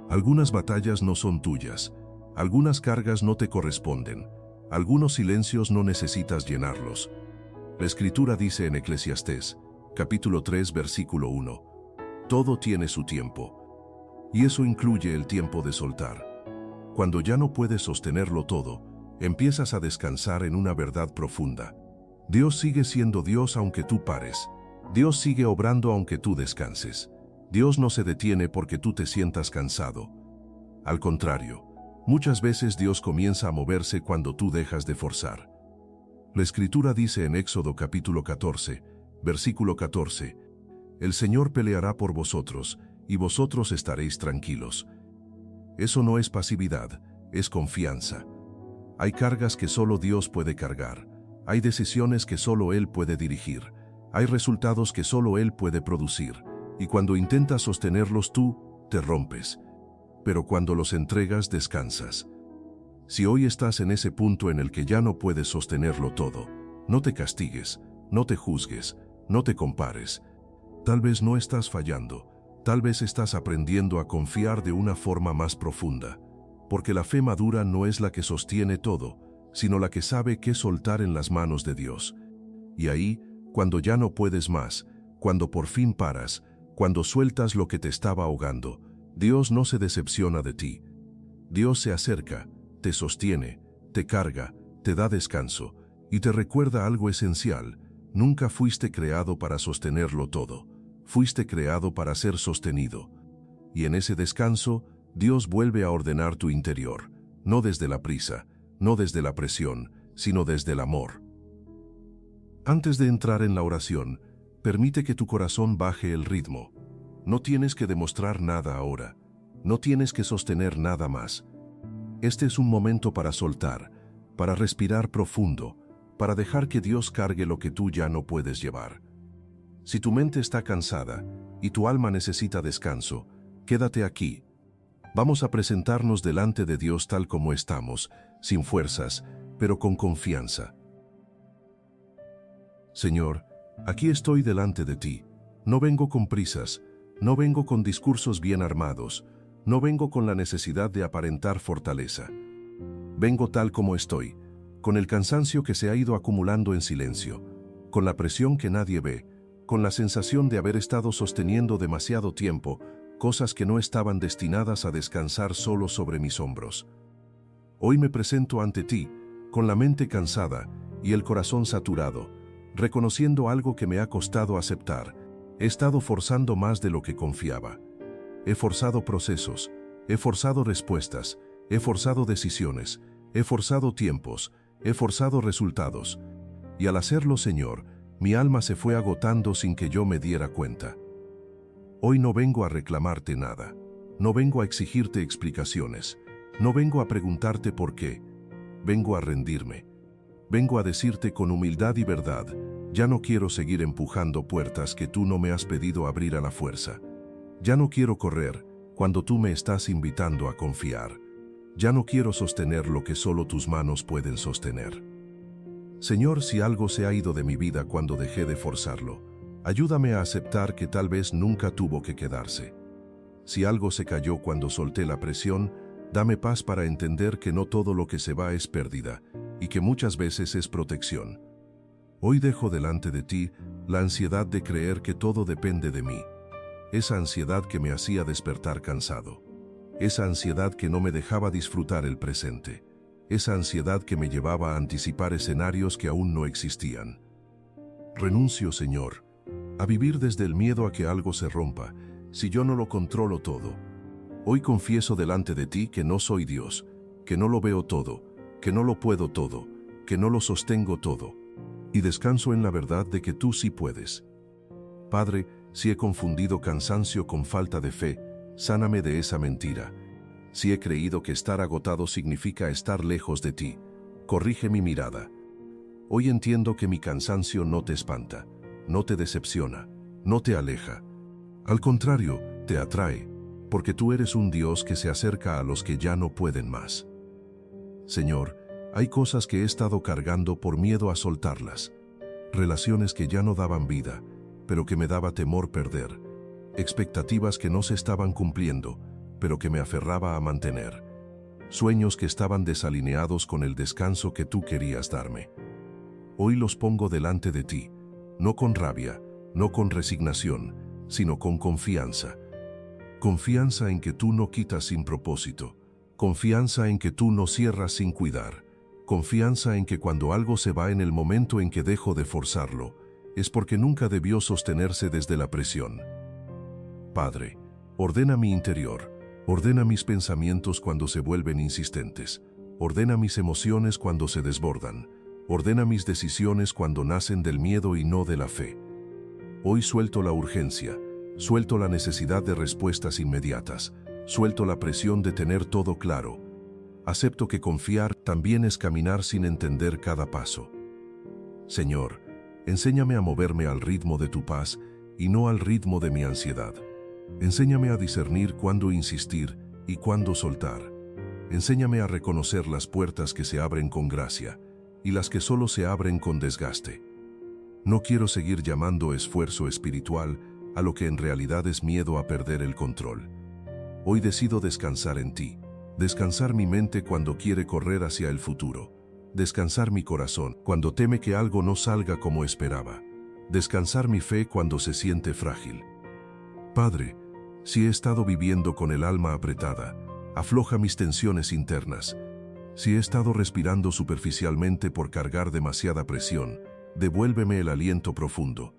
Algunas batallas no son tuyas, algunas cargas no te corresponden, algunos silencios no necesitas llenarlos. La Escritura dice en Eclesiastés, capítulo 3, versículo 1, «Todo tiene su tiempo». Y eso incluye el tiempo de soltar. Cuando ya no puedes sostenerlo todo, empiezas a descansar en una verdad profunda. Dios sigue siendo Dios aunque tú pares. Dios sigue obrando aunque tú descanses. Dios no se detiene porque tú te sientas cansado. Al contrario, muchas veces Dios comienza a moverse cuando tú dejas de forzar. La Escritura dice en Éxodo capítulo 14, versículo 14, «El Señor peleará por vosotros, y vosotros estaréis tranquilos». Eso no es pasividad, es confianza. Hay cargas que solo Dios puede cargar. Hay decisiones que solo Él puede dirigir. Hay resultados que solo Él puede producir. Y cuando intentas sostenerlos tú, te rompes. Pero cuando los entregas, descansas. Si hoy estás en ese punto en el que ya no puedes sostenerlo todo, no te castigues, no te juzgues, no te compares. Tal vez no estás fallando, tal vez estás aprendiendo a confiar de una forma más profunda, porque la fe madura no es la que sostiene todo, sino la que sabe qué soltar en las manos de Dios. Y ahí, cuando ya no puedes más, cuando por fin paras, cuando sueltas lo que te estaba ahogando, Dios no se decepciona de ti. Dios se acerca, te sostiene, te carga, te da descanso, y te recuerda algo esencial: nunca fuiste creado para sostenerlo todo, fuiste creado para ser sostenido. Y en ese descanso, Dios vuelve a ordenar tu interior, no desde la prisa, no desde la presión, sino desde el amor. Antes de entrar en la oración, permite que tu corazón baje el ritmo. No tienes que demostrar nada ahora, no tienes que sostener nada más. Este es un momento para soltar, para respirar profundo, para dejar que Dios cargue lo que tú ya no puedes llevar. Si tu mente está cansada y tu alma necesita descanso, quédate aquí. Vamos a presentarnos delante de Dios tal como estamos, sin fuerzas, pero con confianza. Señor, aquí estoy delante de ti. No vengo con prisas, no vengo con discursos bien armados, no vengo con la necesidad de aparentar fortaleza. Vengo tal como estoy, con el cansancio que se ha ido acumulando en silencio, con la presión que nadie ve, con la sensación de haber estado sosteniendo demasiado tiempo cosas que no estaban destinadas a descansar solo sobre mis hombros. Hoy me presento ante ti, con la mente cansada y el corazón saturado, reconociendo algo que me ha costado aceptar, He estado forzando más de lo que confiaba. He forzado procesos, he forzado respuestas, he forzado decisiones, he forzado tiempos, he forzado resultados. Y al hacerlo, Señor, mi alma se fue agotando sin que yo me diera cuenta. Hoy no vengo a reclamarte nada. No vengo a exigirte explicaciones. No vengo a preguntarte por qué. Vengo a rendirme. Vengo a decirte con humildad y verdad, ya no quiero seguir empujando puertas que tú no me has pedido abrir a la fuerza. Ya no quiero correr cuando tú me estás invitando a confiar. Ya no quiero sostener lo que solo tus manos pueden sostener. Señor, si algo se ha ido de mi vida cuando dejé de forzarlo, ayúdame a aceptar que tal vez nunca tuvo que quedarse. Si algo se cayó cuando solté la presión, dame paz para entender que no todo lo que se va es pérdida y que muchas veces es protección. Hoy dejo delante de ti la ansiedad de creer que todo depende de mí. Esa ansiedad que me hacía despertar cansado. Esa ansiedad que no me dejaba disfrutar el presente. Esa ansiedad que me llevaba a anticipar escenarios que aún no existían. Renuncio, Señor, a vivir desde el miedo a que algo se rompa, si yo no lo controlo todo. Hoy confieso delante de ti que no soy Dios, que no lo veo todo, que no lo puedo todo, que no lo sostengo todo. Y descanso en la verdad de que tú sí puedes. Padre, si he confundido cansancio con falta de fe, sáname de esa mentira. Si he creído que estar agotado significa estar lejos de ti, corrige mi mirada. Hoy entiendo que mi cansancio no te espanta, no te decepciona, no te aleja. Al contrario, te atrae, porque tú eres un Dios que se acerca a los que ya no pueden más. Señor, hay cosas que he estado cargando por miedo a soltarlas. Relaciones que ya no daban vida, pero que me daba temor perder. Expectativas que no se estaban cumpliendo, pero que me aferraba a mantener. Sueños que estaban desalineados con el descanso que tú querías darme. Hoy los pongo delante de ti, no con rabia, no con resignación, sino con confianza. Confianza en que tú no quitas sin propósito. Confianza en que tú no cierras sin cuidar. Confianza en que cuando algo se va en el momento en que dejo de forzarlo, es porque nunca debió sostenerse desde la presión. Padre, ordena mi interior, ordena mis pensamientos cuando se vuelven insistentes, ordena mis emociones cuando se desbordan, ordena mis decisiones cuando nacen del miedo y no de la fe. Hoy suelto la urgencia, suelto la necesidad de respuestas inmediatas, suelto la presión de tener todo claro. Acepto que confiar también es caminar sin entender cada paso. Señor, enséñame a moverme al ritmo de tu paz y no al ritmo de mi ansiedad. Enséñame a discernir cuándo insistir y cuándo soltar. Enséñame a reconocer las puertas que se abren con gracia y las que solo se abren con desgaste. No quiero seguir llamando esfuerzo espiritual a lo que en realidad es miedo a perder el control. Hoy decido descansar en ti, descansar mi mente cuando quiere correr hacia el futuro, descansar mi corazón cuando teme que algo no salga como esperaba, descansar mi fe cuando se siente frágil. Padre, si he estado viviendo con el alma apretada, afloja mis tensiones internas. Si he estado respirando superficialmente por cargar demasiada presión, devuélveme el aliento profundo.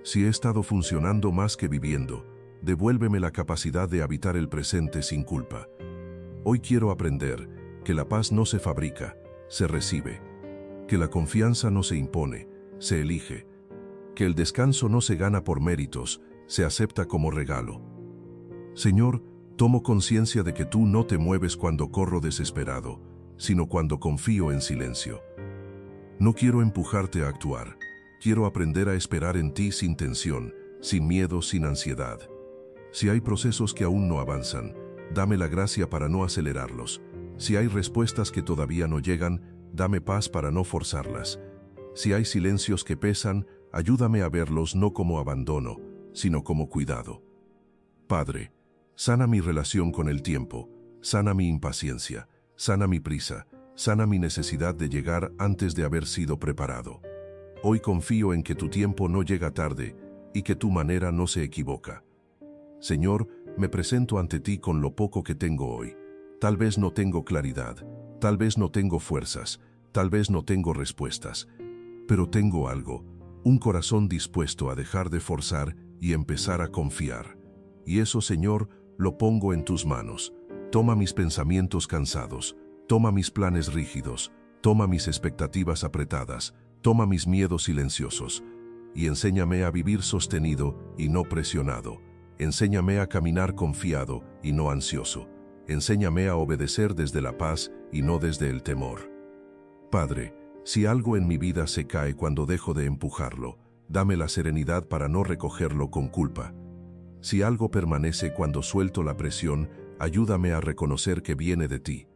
Si he estado funcionando más que viviendo, devuélveme la capacidad de habitar el presente sin culpa. Hoy quiero aprender que la paz no se fabrica, se recibe. Que la confianza no se impone, se elige. Que el descanso no se gana por méritos, se acepta como regalo. Señor, tomo conciencia de que tú no te mueves cuando corro desesperado, sino cuando confío en silencio. No quiero empujarte a actuar, quiero aprender a esperar en ti sin tensión, sin miedo, sin ansiedad. Si hay procesos que aún no avanzan, dame la gracia para no acelerarlos. Si hay respuestas que todavía no llegan, dame paz para no forzarlas. Si hay silencios que pesan, ayúdame a verlos no como abandono, sino como cuidado. Padre, sana mi relación con el tiempo, sana mi impaciencia, sana mi prisa, sana mi necesidad de llegar antes de haber sido preparado. Hoy confío en que tu tiempo no llega tarde y que tu manera no se equivoca. Señor, me presento ante ti con lo poco que tengo hoy. Tal vez no tengo claridad, tal vez no tengo fuerzas, tal vez no tengo respuestas, pero tengo algo, un corazón dispuesto a dejar de forzar y empezar a confiar. Y eso, Señor, lo pongo en tus manos. Toma mis pensamientos cansados, toma mis planes rígidos, toma mis expectativas apretadas, toma mis miedos silenciosos, y enséñame a vivir sostenido y no presionado. Enséñame a caminar confiado y no ansioso. Enséñame a obedecer desde la paz y no desde el temor. Padre, si algo en mi vida se cae cuando dejo de empujarlo, dame la serenidad para no recogerlo con culpa. Si algo permanece cuando suelto la presión, ayúdame a reconocer que viene de ti.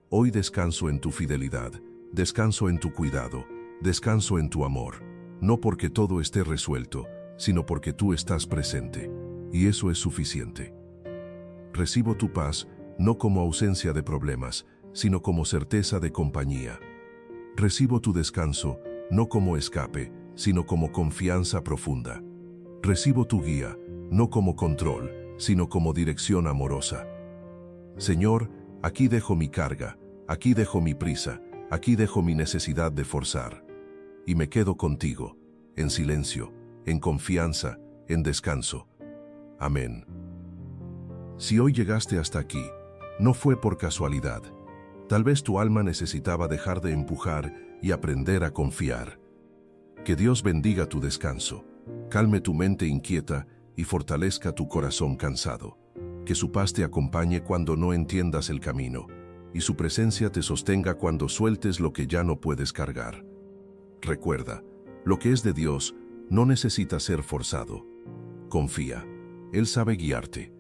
Hoy descanso en tu fidelidad, descanso en tu cuidado, descanso en tu amor, no porque todo esté resuelto, sino porque tú estás presente, y eso es suficiente. Recibo tu paz, no como ausencia de problemas, sino como certeza de compañía. Recibo tu descanso, no como escape, sino como confianza profunda. Recibo tu guía, no como control, sino como dirección amorosa. Señor, aquí dejo mi carga, aquí dejo mi prisa, aquí dejo mi necesidad de forzar. Y me quedo contigo, en silencio, en confianza, en descanso. Amén. Si hoy llegaste hasta aquí, no fue por casualidad. Tal vez tu alma necesitaba dejar de empujar y aprender a confiar. Que Dios bendiga tu descanso, calme tu mente inquieta y fortalezca tu corazón cansado. Que su paz te acompañe cuando no entiendas el camino, y su presencia te sostenga cuando sueltes lo que ya no puedes cargar. Recuerda, lo que es de Dios no necesita ser forzado. Confía, Él sabe guiarte.